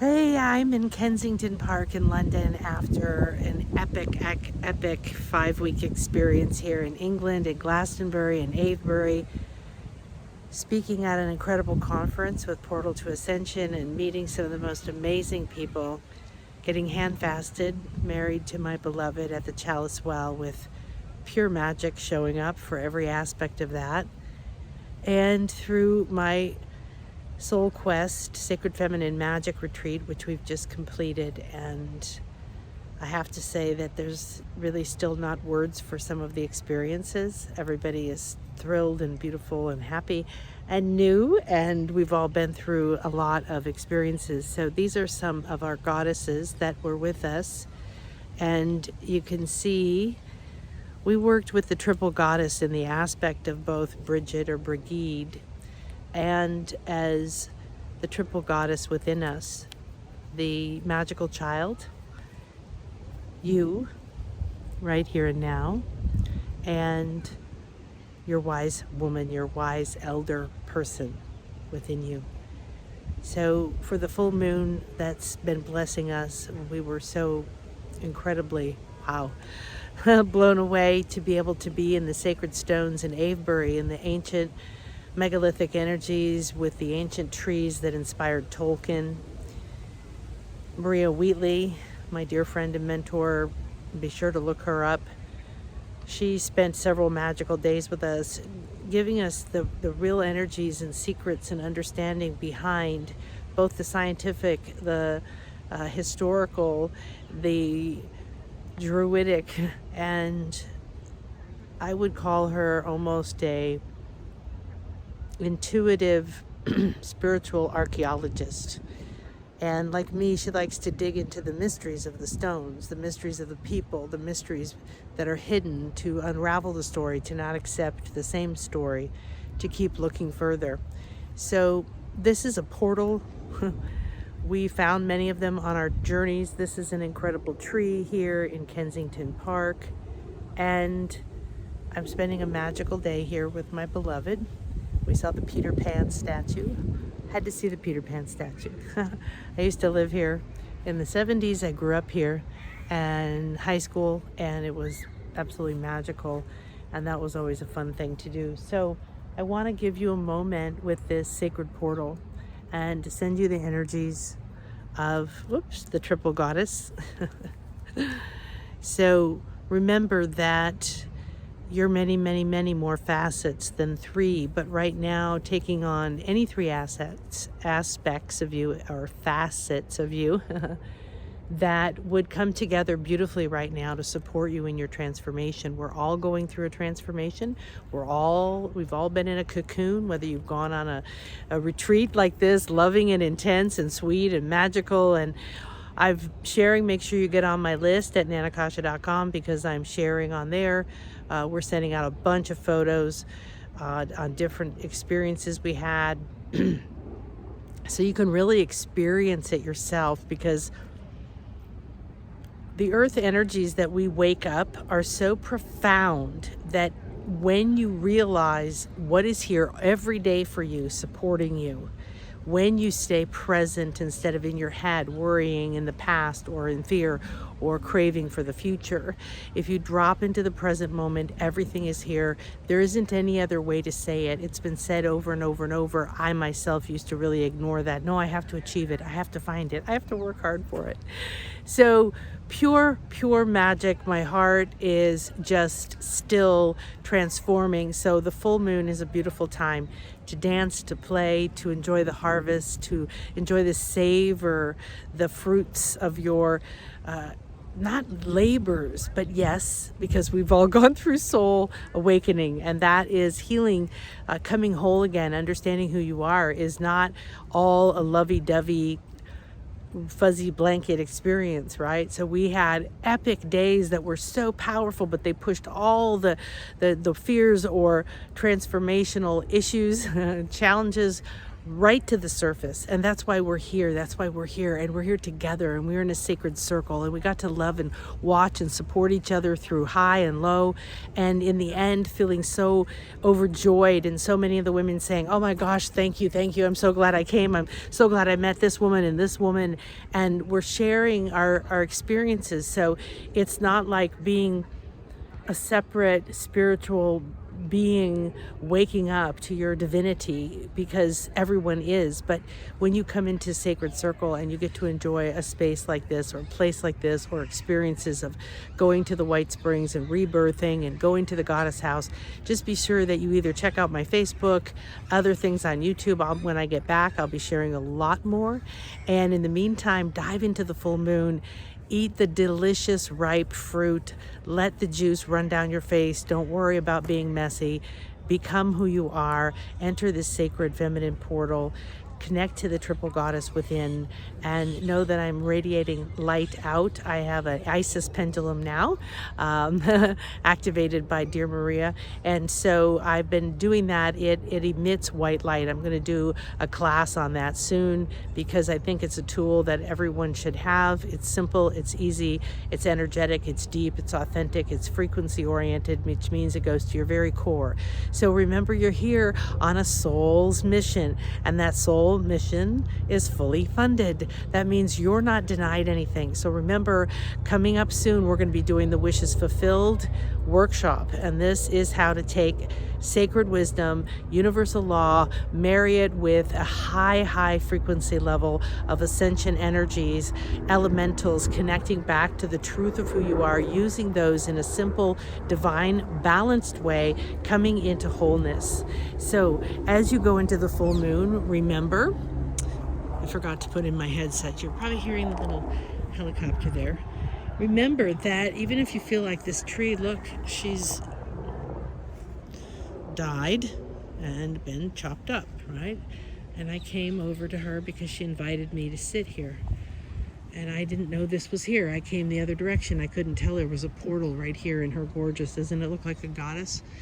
Hey, I'm in Kensington Park in London after an epic 5-week experience here in England, in Glastonbury and Avebury, speaking at an incredible conference with Portal to Ascension and meeting some of the most amazing people, getting hand-fasted, married to my beloved at the Chalice Well with pure magic showing up for every aspect of that. And through my Soul Quest Sacred Feminine Magic Retreat, which we've just completed, and I have to say that there's really still not words for some of the experiences. Everybody is thrilled and beautiful and happy and new, and we've all been through a lot of experiences. So these are some of our goddesses that were with us, and you can see we worked with the triple goddess in the aspect of both Bridget or Brigide and as the triple goddess within us, the magical child, you, right here and now, and your wise woman, your wise elder person within you. So for the full moon that's been blessing us, we were so incredibly, blown away to be able to be in the sacred stones in Avebury, in the ancient megalithic energies with the ancient trees that inspired Tolkien. Maria Wheatley, my dear friend and mentor, be sure to look her up. She spent several magical days with us, giving us the real energies and secrets and understanding behind both the scientific, the historical, the druidic, and I would call her almost a intuitive spiritual archaeologist. And like me, she likes to dig into the mysteries of the stones, the mysteries of the people, the mysteries that are hidden, to unravel the story, to not accept the same story, to keep looking further. So this is a portal. We found many of them on our journeys. This is an incredible tree here in Kensington Park, and I'm spending a magical day here with my beloved. We saw the Peter Pan statue. Had to see the Peter Pan statue. I used to live here in the 70s. I grew up here in high school, and it was absolutely magical, and that was always a fun thing to do. So I want to give you a moment with this sacred portal and to send you the energies of, the triple goddess. So remember that you're many, many, many more facets than three, but right now taking on any three aspects of you, or facets of you, that would come together beautifully right now to support you in your transformation. We're all going through a transformation. We've all been in a cocoon, whether you've gone on a retreat like this, loving and intense and sweet and magical, and make sure you get on my list at nanakasha.com, because I'm sharing on there. We're sending out a bunch of photos on different experiences we had so you can really experience it yourself, because the earth energies that we wake up are so profound that when you realize what is here every day for you, supporting you, when you stay present instead of in your head worrying in the past or in fear or craving for the future, if you drop into the present moment, everything is here. There isn't any other way to say it. It's been said over and over and over. I myself used to really ignore that. No, I have to achieve it. I have to find it. I have to work hard for it. So pure magic. My heart is just still transforming. So the full moon is a beautiful time to dance, to play, to enjoy the harvest, to enjoy the savor, the fruits of your not labors, but yes, because we've all gone through soul awakening, and that is healing, coming whole again. Understanding who you are is not all a lovey-dovey fuzzy blanket experience, right? So we had epic days that were so powerful, but they pushed all the fears or transformational issues, challenges right to the surface. And that's why we're here. That's why we're here. And we're here together, and we're in a sacred circle, and we got to love and watch and support each other through high and low. And in the end, feeling so overjoyed, and so many of the women saying, oh my gosh, thank you, thank you. I'm so glad I came. I'm so glad I met this woman and this woman. And we're sharing our experiences. So it's not like being a separate spiritual being waking up to your divinity, because everyone is. But when you come into Sacred Circle and you get to enjoy a space like this, or a place like this, or experiences of going to the White Springs and rebirthing and going to the Goddess House, just be sure that you either check out my Facebook, other things on YouTube. When I get back, I'll be sharing a lot more. And in the meantime, dive into the full moon. Eat the delicious ripe fruit. Let the juice run down your face. Don't worry about being messy. Become who you are. Enter this sacred feminine portal. Connect to the triple goddess within, and know that I'm radiating light out. I have an Isis pendulum now, activated by Dear Maria, and so I've been doing that. It emits white light. I'm going to do a class on that soon, because I think it's a tool that everyone should have. It's simple, it's easy, it's energetic, it's deep, it's authentic, it's frequency oriented, which means it goes to your very core. So remember, you're here on a soul's mission, and that soul mission is fully funded. That means you're not denied anything. So remember, coming up soon, we're going to be doing the Wishes Fulfilled workshop, and this is how to take sacred wisdom, universal law, marry it with a high frequency level of ascension energies, elementals, connecting back to the truth of who you are, using those in a simple, divine, balanced way, coming into wholeness. So as you go into the full moon, remember, I forgot to put in my headset. You're probably hearing the little helicopter there. Remember that even if you feel like this tree, look, she's died and been chopped up, right? And I came over to her because she invited me to sit here. And I didn't know this was here. I came the other direction. I couldn't tell there was a portal right here in her gorgeous, doesn't it look like a goddess?